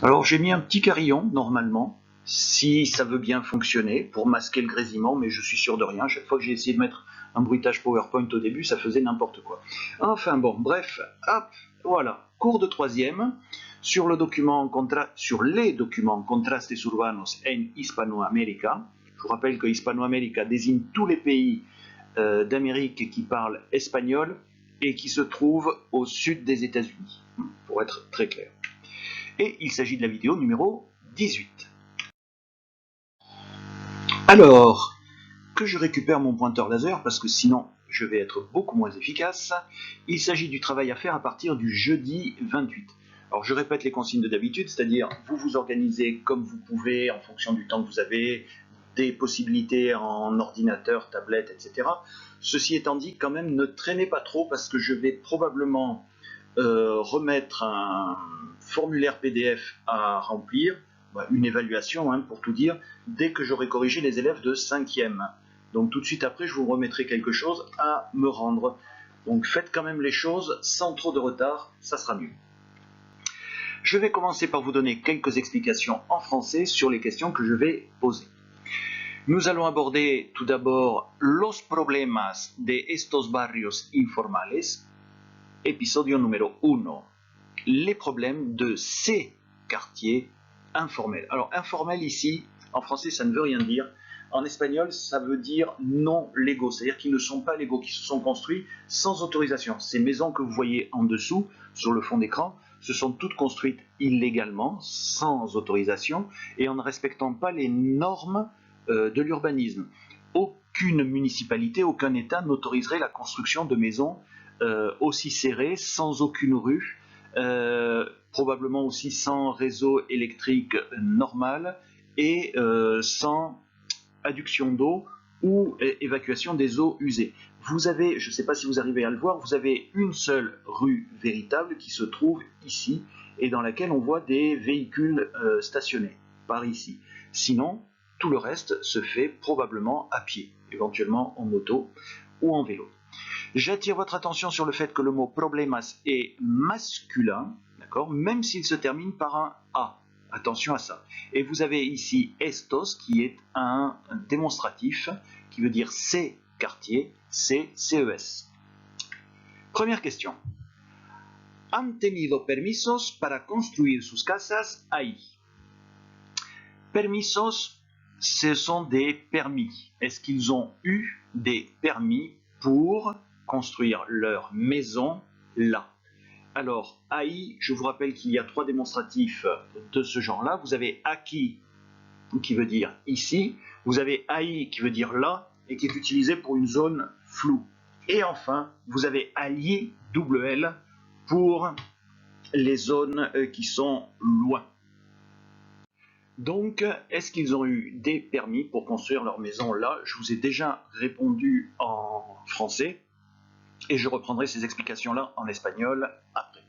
Alors j'ai mis un petit carillon normalement, si ça veut bien fonctionner, pour masquer le grésillement, mais je suis sûr de rien. Chaque fois que j'ai essayé de mettre un bruitage PowerPoint au début, ça faisait n'importe quoi. Enfin bon, bref, hop, voilà, cours de troisième, sur les documents Contrastes Urbanos en Hispanoamérica. Je vous rappelle que Hispanoamérica désigne tous les pays d'Amérique qui parlent espagnol et qui se trouvent au sud des États-Unis, pour être très clair. Et il s'agit de la vidéo numéro 18. Alors, que je récupère mon pointeur laser, parce que sinon je vais être beaucoup moins efficace, il s'agit du travail à faire à partir du jeudi 28. Alors je répète les consignes de d'habitude, c'est-à-dire vous vous organisez comme vous pouvez en fonction du temps que vous avez, des possibilités en ordinateur, tablette, etc. Ceci étant dit, quand même, ne traînez pas trop parce que je vais probablement remettre un formulaire PDF à remplir, une évaluation pour tout dire, dès que j'aurai corrigé les élèves de 5e. Donc tout de suite après, je vous remettrai quelque chose à me rendre. Donc faites quand même les choses sans trop de retard, ça sera mieux. Je vais commencer par vous donner quelques explications en français sur les questions que je vais poser. Nous allons aborder tout d'abord los problemas de estos barrios informales. Épisode numéro 1. Les problèmes de ces quartiers informels. Alors, informel ici, en français, ça ne veut rien dire. En espagnol, ça veut dire non légaux, c'est-à-dire qu'ils ne sont pas légaux, qui se sont construits sans autorisation. Ces maisons que vous voyez en dessous, sur le fond d'écran, se sont toutes construites illégalement, sans autorisation, et en ne respectant pas les normes de l'urbanisme. Aucune municipalité, aucun État n'autoriserait la construction de maisons aussi serrées, sans aucune rue, probablement aussi sans réseau électrique normal et sans adduction d'eau ou évacuation des eaux usées. Vous avez, je ne sais pas si vous arrivez à le voir, vous avez une seule rue véritable qui se trouve ici et dans laquelle on voit des véhicules stationnés, par ici. Sinon, tout le reste se fait probablement à pied, éventuellement en moto ou en vélo. J'attire votre attention sur le fait que le mot problemas est masculin, d'accord, même s'il se termine par un A. Attention à ça. Et vous avez ici estos qui est un démonstratif qui veut dire ces quartiers, CES. Première question. Han tenido permisos para construir sus casas ahí. Permisos, ce sont des permis. Est-ce qu'ils ont eu des permis pour construire leur maison là? Alors, ahí, je vous rappelle qu'il y a 3 démonstratifs de ce genre-là. Vous avez aquí, qui veut dire ici. Vous avez ahí, qui veut dire là, et qui est utilisé pour une zone floue. Et enfin, vous avez allí, double L, pour les zones qui sont loin. Donc, est-ce qu'ils ont eu des permis pour construire leur maison là? Je vous ai déjà répondu en français et je reprendrai ces explications-là en espagnol après.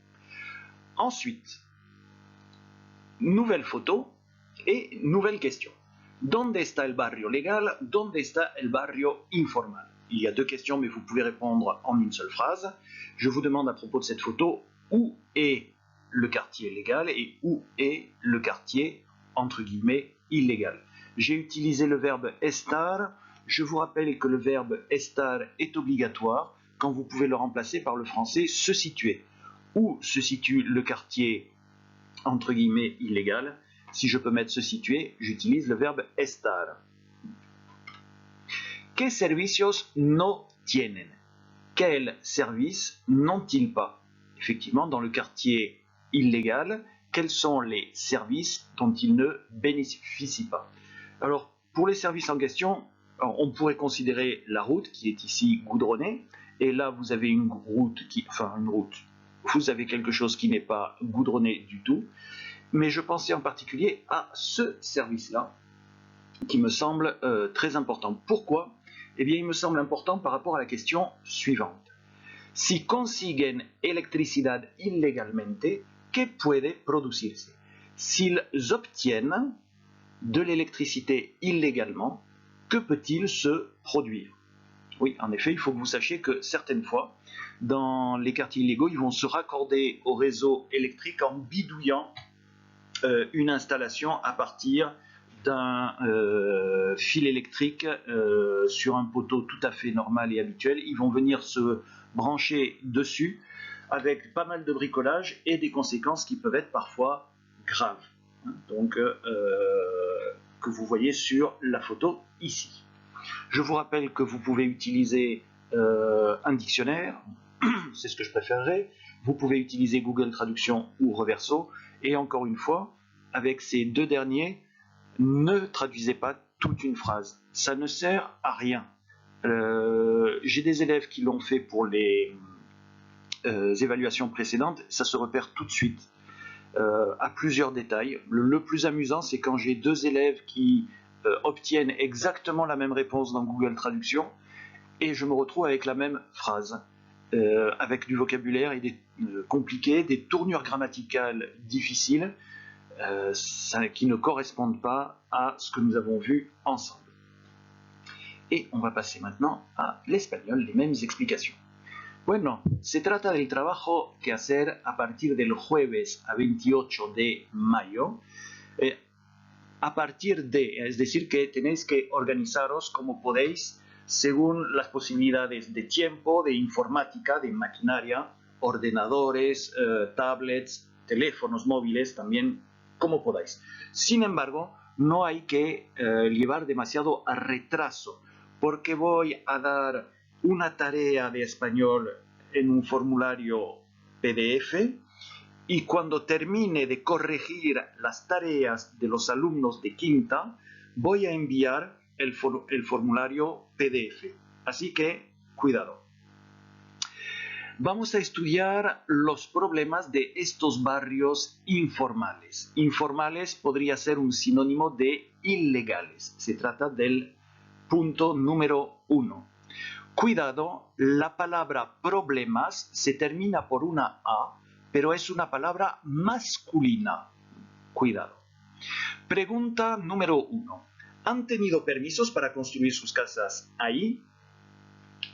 Ensuite, nouvelle photo et nouvelle question. ¿Dónde está el barrio legal? ¿Dónde está el barrio informal? Il y a 2 questions, mais vous pouvez répondre en une seule phrase. Je vous demande à propos de cette photo, où est le quartier légal et où est le quartier entre guillemets illégal. J'ai utilisé le verbe estar. Je vous rappelle que le verbe estar est obligatoire quand vous pouvez le remplacer par le français se situer. Où se situe le quartier entre guillemets illégal? Si je peux mettre se situer, j'utilise le verbe estar. ¿Qué servicios no tienen? Quels services n'ont-ils pas? Effectivement, dans le quartier illégal, quels sont les services dont ils ne bénéficient pas? Alors, pour les services en question, on pourrait considérer la route qui est ici goudronnée, et là vous avez une route vous avez quelque chose qui n'est pas goudronné du tout, mais je pensais en particulier à ce service-là, qui me semble très important. Pourquoi? Eh bien, il me semble important par rapport à la question suivante. Si consiguen electricidad ilegalmente, ¿qué puede producirse? S'ils obtiennent de l'électricité illégalement, que peut-il se produire? Oui, en effet, il faut que vous sachiez que certaines fois, dans les quartiers illégaux, ils vont se raccorder au réseau électrique en bidouillant une installation à partir d'un fil électrique sur un poteau tout à fait normal et habituel. Ils vont venir se brancher dessus avec pas mal de bricolage et des conséquences qui peuvent être parfois graves. Donc, que vous voyez sur la photo ici. Je vous rappelle que vous pouvez utiliser un dictionnaire, c'est ce que je préférerais. Vous pouvez utiliser Google Traduction ou Reverso. Et encore une fois, avec ces deux derniers, ne traduisez pas toute une phrase. Ça ne sert à rien. J'ai des élèves qui l'ont fait pour les évaluations précédentes. Ça se repère tout de suite à plusieurs détails. Le plus amusant, c'est quand j'ai deux élèves qui obtiennent exactement la même réponse dans Google Traduction et je me retrouve avec la même phrase. Avec du vocabulaire compliqué, des tournures grammaticales difficiles qui ne correspondent pas à ce que nous avons vu ensemble. Et on va passer maintenant à l'espagnol, les mêmes explications. Bueno, se trata del trabajo que hacer a partir del jueves a 28 de mayo, a partir de, es decir, que tenéis que organizaros como podéis según las posibilidades de tiempo, de informática, de maquinaria, ordenadores, tablets, teléfonos móviles, también como podáis. Sin embargo, no hay que llevar demasiado a retraso, porque voy a dar una tarea de español en un formulario PDF y cuando termine de corregir las tareas de los alumnos de quinta, voy a enviar el formulario PDF. Así que, cuidado. Vamos a estudiar los problemas de estos barrios informales. Informales podría ser un sinónimo de ilegales. Se trata del punto número 1. Cuidado, la palabra problemas se termina por una A, pero es una palabra masculina. Cuidado. Pregunta número 1. ¿Han tenido permisos para construir sus casas ahí?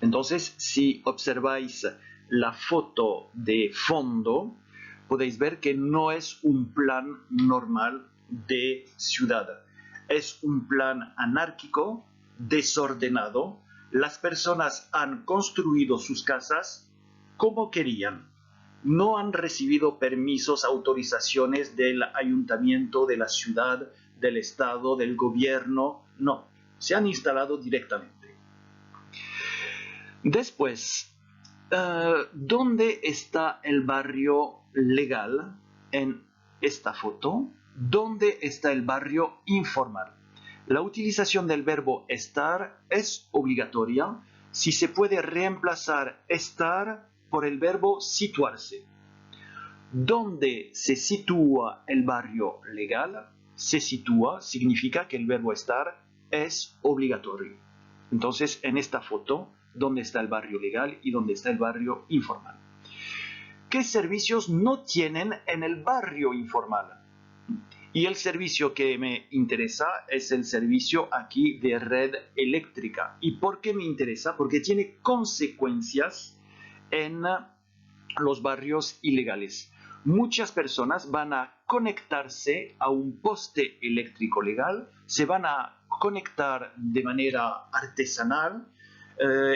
Entonces, si observáis la foto de fondo, podéis ver que no es un plan normal de ciudad. Es un plan anárquico, desordenado. Las personas han construido sus casas como querían. No han recibido permisos, autorizaciones del ayuntamiento, de la ciudad, del estado, del gobierno. No, se han instalado directamente. Después, ¿dónde está el barrio legal en esta foto? ¿Dónde está el barrio informal? La utilización del verbo estar es obligatoria si se puede reemplazar estar por el verbo situarse. ¿Dónde se sitúa el barrio legal? Se sitúa significa que el verbo estar es obligatorio. Entonces, en esta foto, ¿dónde está el barrio legal y dónde está el barrio informal? ¿Qué servicios no tienen en el barrio informal? Y el servicio que me interesa es el servicio aquí de red eléctrica. ¿Y por qué me interesa? Porque tiene consecuencias en los barrios ilegales. Muchas personas van a conectarse a un poste eléctrico legal, se van a conectar de manera artesanal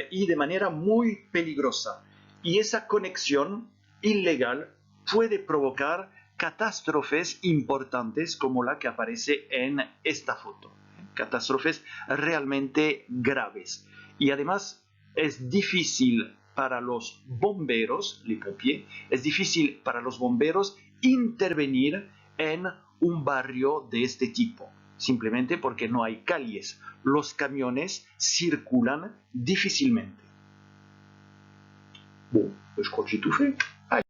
y de manera muy peligrosa. Y esa conexión ilegal puede provocar catástrofes importantes como la que aparece en esta foto. Catástrofes realmente graves. Y además es difícil para los bomberos, les pompiers, es difícil para los bomberos intervenir en un barrio de este tipo, simplemente porque no hay calles. Los camiones circulan difficilement. Bon, je crois que j'ai tout fait. Allez.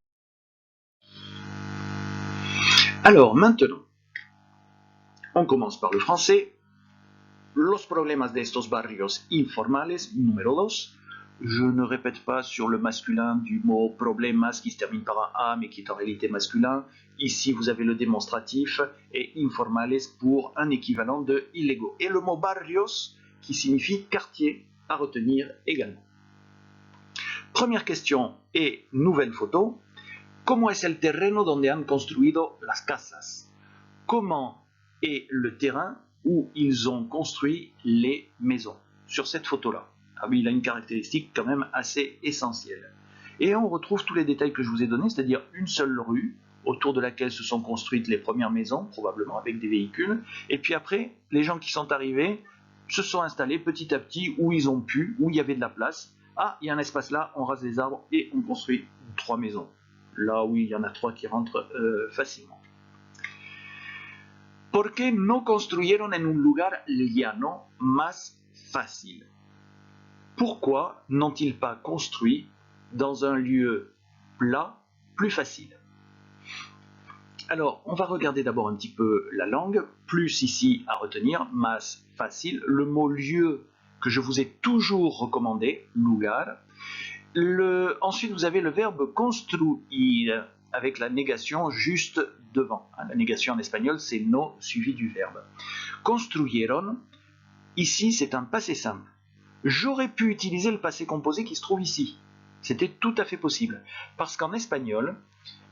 Alors, maintenant, on commence par le français. Los problemas de estos barrios informales, número 2. Je ne répète pas sur le masculin du mot problemas qui se termine par un A mais qui est en réalité masculin. Ici, vous avez le démonstratif et informales pour un équivalent de illégaux. Et le mot barrios qui signifie quartier à retenir également. Première question et nouvelle photo. ¿Cómo es el terreno donde han construido las casas? comment est le terrain où ils ont construit les maisons, sur cette photo-là. Ah oui, il a une caractéristique quand même assez essentielle. Et on retrouve tous les détails que je vous ai donnés, c'est-à-dire une seule rue autour de laquelle se sont construites les premières maisons, probablement avec des véhicules. Et puis après, les gens qui sont arrivés se sont installés petit à petit où ils ont pu, où il y avait de la place. Ah, il y a un espace là, on rase les arbres et on construit 3 maisons. Là, oui, il y en a 3 qui rentrent facilement. ¿Por qué no construyeron en un lugar llano más fácil? Pourquoi n'ont-ils pas construit dans un lieu plat plus facile? Alors, on va regarder d'abord un petit peu la langue, plus ici à retenir, más facile, le mot lieu que je vous ai toujours recommandé, lugar. Ensuite, vous avez le verbe construir, avec la négation juste devant. La négation en espagnol, c'est no suivi du verbe. Construyeron, ici c'est un passé simple. J'aurais pu utiliser le passé composé qui se trouve ici. C'était tout à fait possible. Parce qu'en espagnol,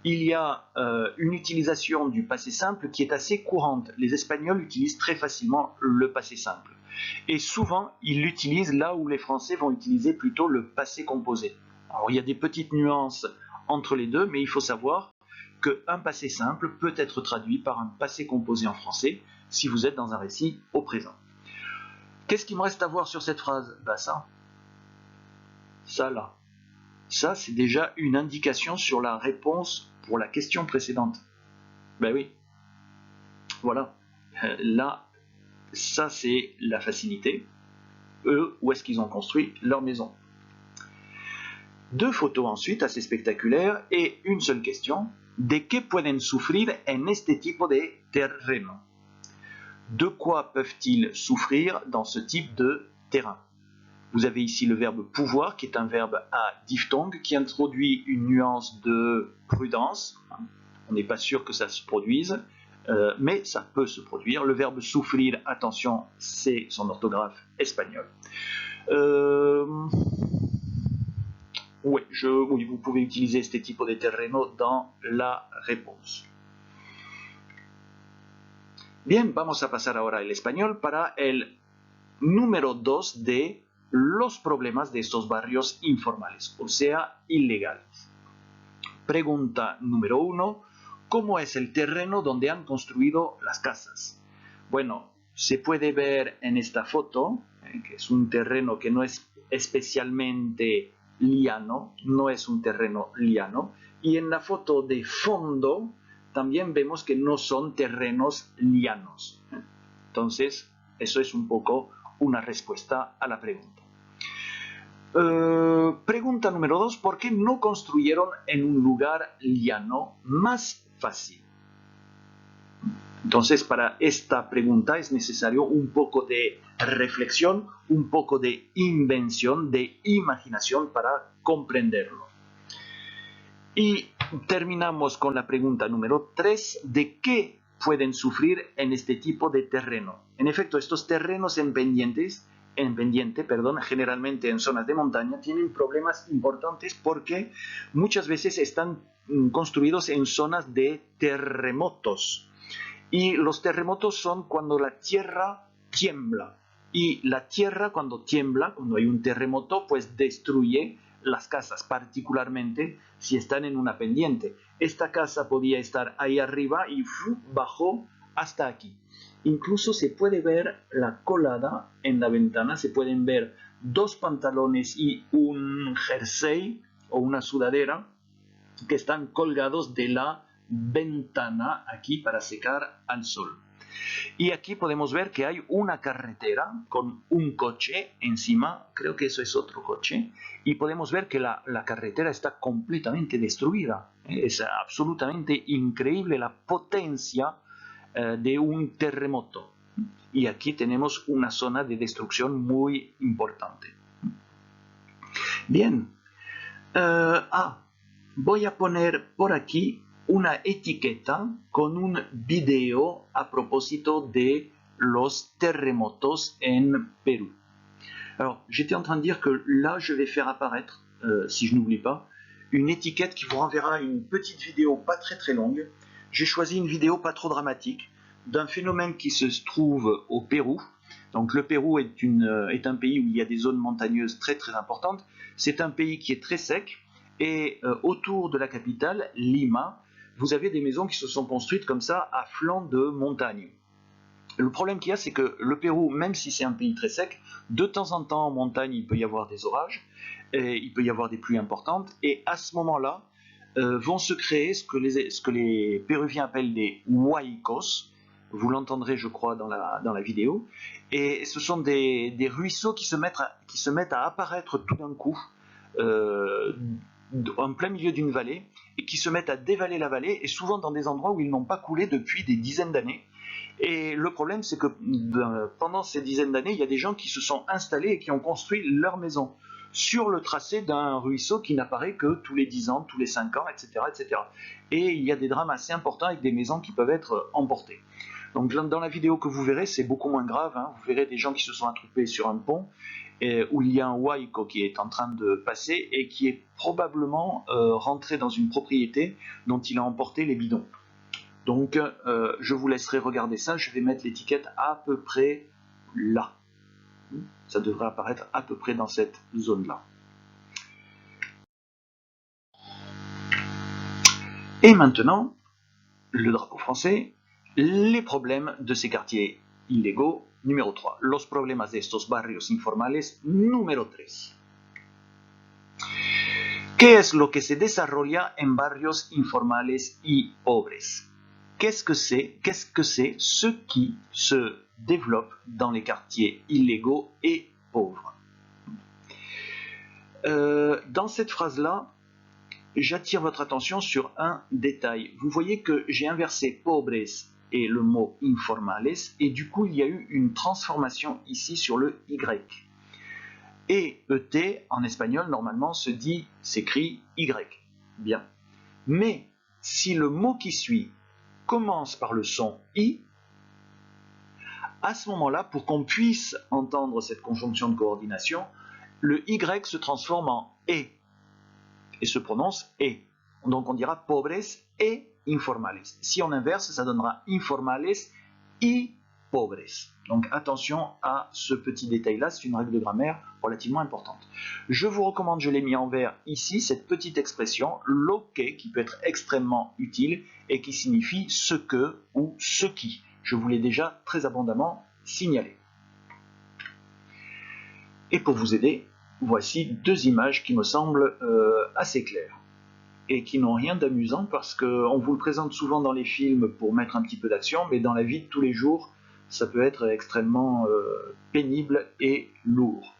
il y a une utilisation du passé simple qui est assez courante. Les Espagnols utilisent très facilement le passé simple. Et souvent, ils l'utilisent là où les Français vont utiliser plutôt le passé composé. Alors, il y a des petites nuances entre les deux, mais il faut savoir qu'un passé simple peut être traduit par un passé composé en français si vous êtes dans un récit au présent. Qu'est-ce qu'il me reste à voir sur cette phrase? Ben ça là. Ça, c'est déjà une indication sur la réponse pour la question précédente. Ben oui. Voilà. Là, ça, c'est la facilité. Eux, où est-ce qu'ils ont construit leur maison? 2 photos ensuite, assez spectaculaires, et une seule question. ¿De qué pueden sufrir en este tipo de terreno? De quoi peuvent-ils souffrir dans ce type de terrain? Vous avez ici le verbe pouvoir, qui est un verbe à diphtongue, qui introduit une nuance de prudence. On n'est pas sûr que ça se produise, mais ça peut se produire. Le verbe souffrir, attention, c'est son orthographe espagnole. Oui, vous pouvez utiliser este tipo de terreno dans la réponse. Bien, vamos a pasar ahora al español para el número 2 de los problemas de estos barrios informales, o sea, ilegales. Pregunta número 1. ¿Cómo es el terreno donde han construido las casas? Bueno, se puede ver en esta foto, que es un terreno que no es especialmente llano, no es un terreno llano, y en la foto de fondo también vemos que no son terrenos llanos. Entonces, eso es un poco una respuesta a la pregunta. Pregunta número 2. ¿Por qué no construyeron en un lugar llano más fácil? Entonces, para esta pregunta es necesario un poco de reflexión, un poco de invención, de imaginación para comprenderlo. Y terminamos con la pregunta número 3. ¿De qué pueden sufrir en este tipo de terreno? En efecto, estos terrenos en pendiente, generalmente en zonas de montaña, tienen problemas importantes porque muchas veces están construidos en zonas de terremotos. Y los terremotos son cuando la tierra tiembla. Y la tierra cuando tiembla, cuando hay un terremoto, pues destruye las casas, particularmente si están en una pendiente. Esta casa podía estar ahí arriba y bajó hasta aquí. Incluso se puede ver la colada en la ventana, se pueden ver 2 pantalones y un jersey o una sudadera que están colgados de la ventana aquí para secar al sol. Y aquí podemos ver que hay una carretera con un coche encima, creo que eso es otro coche, y podemos ver que la carretera está completamente destruida. Es absolutamente increíble la potencia de un terremoto. Y aquí tenemos una zona de destrucción muy importante. Bien. Voy a poner por aquí una etiqueta con un video a propósito de los terremotos en Pérou. Alors, j'étais en train de dire que là, je vais faire apparaître, si je n'oublie pas, une étiquette qui vous renverra une petite vidéo pas très très longue. J'ai choisi une vidéo pas trop dramatique, d'un phénomène qui se trouve au Pérou. Donc le Pérou est un pays où il y a des zones montagneuses très très importantes. C'est un pays qui est très sec et autour de la capitale, Lima, vous avez des maisons qui se sont construites comme ça à flanc de montagne. Le problème qu'il y a, c'est que le Pérou, même si c'est un pays très sec, de temps en temps en montagne, il peut y avoir des orages, et il peut y avoir des pluies importantes, et à ce moment-là, vont se créer ce que les Péruviens appellent des huaicos. Vous l'entendrez, je crois, dans la vidéo. Et ce sont des ruisseaux qui se mettent à apparaître tout d'un coup, en plein milieu d'une vallée, et qui se mettent à dévaler la vallée, et souvent dans des endroits où ils n'ont pas coulé depuis des dizaines d'années. Et le problème, c'est que pendant ces dizaines d'années, il y a des gens qui se sont installés et qui ont construit leur maison sur le tracé d'un ruisseau qui n'apparaît que tous les 10 ans, tous les 5 ans, etc., etc. Et il y a des drames assez importants avec des maisons qui peuvent être emportées. Donc dans la vidéo que vous verrez, c'est beaucoup moins grave. Hein. Vous verrez des gens qui se sont attroupés sur un pont où il y a un huayco qui est en train de passer et qui est probablement rentré dans une propriété dont il a emporté les bidons. Donc je vous laisserai regarder ça, je vais mettre l'étiquette à peu près là. Ça devrait apparaître à peu près dans cette zone-là. Et maintenant, le drapeau français, les problèmes de ces quartiers illégaux, numéro 3. Los problemas de estos barrios informales, numéro 3. ¿Qué es lo que se desarrolla en barrios informales y pobres? Qu'est-ce que c'est ce qui se développe dans les quartiers illégaux et pauvres? Dans cette phrase-là, j'attire votre attention sur un détail. Vous voyez que j'ai inversé pobres et le mot informales, et du coup il y a eu une transformation ici sur le Y. Et ET en espagnol normalement s'écrit Y. Bien. Mais si le mot qui suit commence par le son I, à ce moment-là, pour qu'on puisse entendre cette conjonction de coordination, le Y se transforme en E et se prononce E. Donc on dira pobres et informales. Si on inverse, ça donnera informales y pobres. Donc attention à ce petit détail-là, c'est une règle de grammaire relativement importante. Je vous recommande, je l'ai mis en vert ici, cette petite expression, lo que, qui peut être extrêmement utile et qui signifie ce que ou ce qui. Je vous l'ai déjà très abondamment signalé. Et pour vous aider, voici deux images qui me semblent assez claires et qui n'ont rien d'amusant parce qu'on vous le présente souvent dans les films pour mettre un petit peu d'action, mais dans la vie de tous les jours, ça peut être extrêmement pénible et lourd.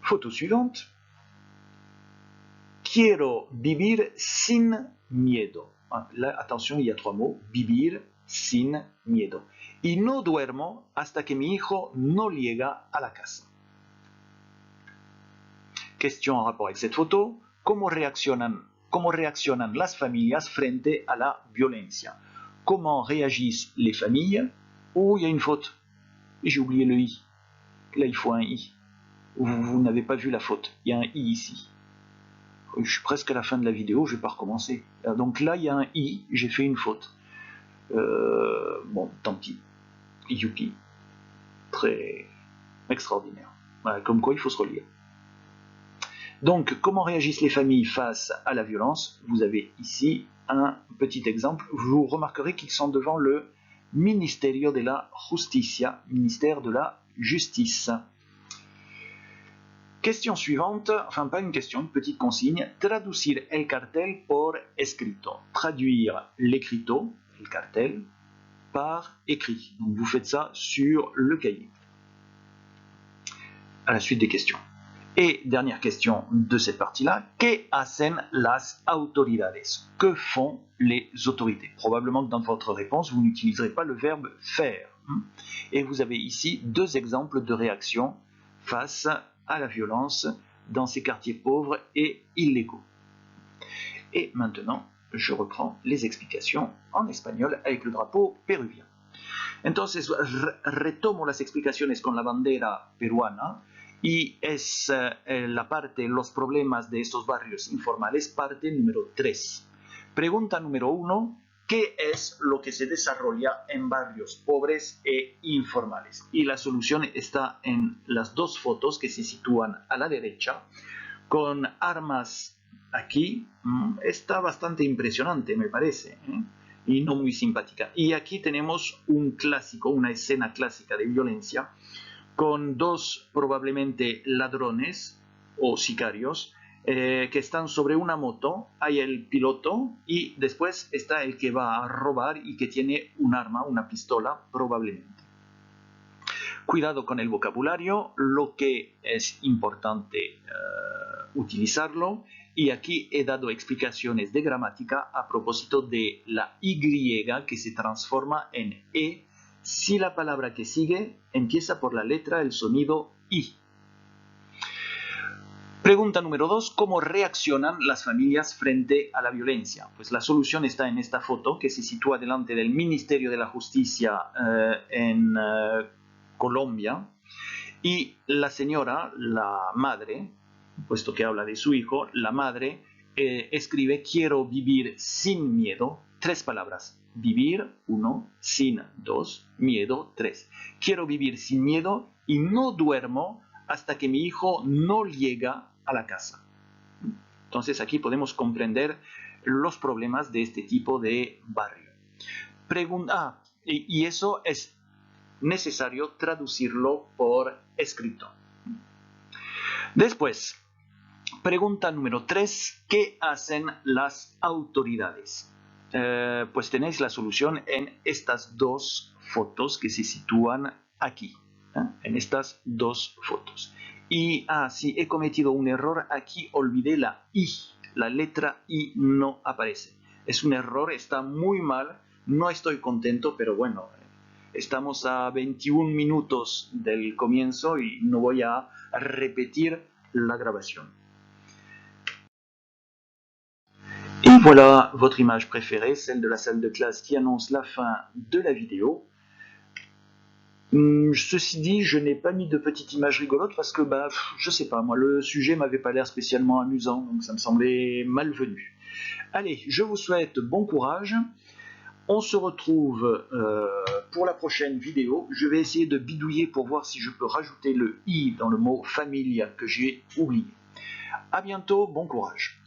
Photo suivante. Quiero vivir sin miedo. Là, attention, il y a trois mots. Vivir sin miedo. Y no duermo hasta que mi hijo no llega a la casa. Question en rapport avec cette photo. ¿Cómo reaccionan las familias frente a la violencia? Comment réagissent les familles? Oh, il y a une faute. J'ai oublié le i. Là, il faut un i. Vous n'avez pas vu la faute. Il y a un i ici. Je suis presque à la fin de la vidéo, je ne vais pas recommencer. Donc là, il y a un i, j'ai fait une faute. Bon, tant pis. Youpi. Très extraordinaire. Voilà, comme quoi, il faut se relire. Donc, comment réagissent les familles face à la violence? Vous avez ici un petit exemple. Vous remarquerez qu'ils sont devant le Ministerio de la Justicia, ministère de la Justice. Question suivante, enfin pas une question, une petite consigne. Traducir el cartel por escrito. Traduire l'écriteau, el cartel, par écrit. Donc vous faites ça sur le cahier. À la suite des questions. Et dernière question de cette partie-là, ¿Qué hacen las autoridades? Que font les autorités? Probablement que dans votre réponse, vous n'utiliserez pas le verbe faire. Et vous avez ici deux exemples de réactions face à la violence dans ces quartiers pauvres et illégaux. Et maintenant, je reprends les explications en espagnol avec le drapeau péruvien. Entonces, retomo las explicaciones con la bandera peruana. Y es la parte, los problemas de estos barrios informales, parte número 3. Pregunta número 1, ¿Qué es lo que se desarrolla en barrios pobres e informales? Y la solución está en las dos fotos que se sitúan a la derecha, con armas aquí. Está bastante impresionante, me parece, ¿eh? Y no muy simpática. Y aquí tenemos un clásico, una escena clásica de violencia, con dos probablemente ladrones o sicarios que están sobre una moto. Hay el piloto y después está el que va a robar y que tiene un arma, una pistola probablemente. Cuidado con el vocabulario, lo que es importante utilizarlo, y aquí he dado explicaciones de gramática a propósito de la Y que se transforma en E si la palabra que sigue empieza por la letra, el sonido I. Pregunta número 2. ¿Cómo reaccionan las familias frente a la violencia? Pues la solución está en esta foto que se sitúa delante del Ministerio de la Justicia en Colombia, y la señora, la madre, puesto que habla de su hijo, la madre escribe: quiero vivir sin miedo. 3 palabras. Vivir, 1, sin, 2, miedo, 3. Quiero vivir sin miedo y no duermo hasta que mi hijo no llega a la casa. Entonces aquí podemos comprender los problemas de este tipo de barrio. Y eso es necesario traducirlo por escrito. Después, pregunta número 3. ¿Qué hacen las autoridades? Pues tenéis la solución en estas dos fotos que se sitúan aquí, en estas dos fotos. Y sí, he cometido un error aquí, olvidé la I, la letra I no aparece. Es un error, está muy mal, no estoy contento, pero bueno, estamos a 21 minutos del comienzo y no voy a repetir la grabación. Et voilà votre image préférée, celle de la salle de classe qui annonce la fin de la vidéo. Ceci dit, je n'ai pas mis de petite image rigolote parce que, je sais pas, moi, le sujet m'avait pas l'air spécialement amusant, donc ça me semblait malvenu. Allez, je vous souhaite bon courage. On se retrouve pour la prochaine vidéo. Je vais essayer de bidouiller pour voir si je peux rajouter le i dans le mot famille que j'ai oublié. À bientôt, bon courage.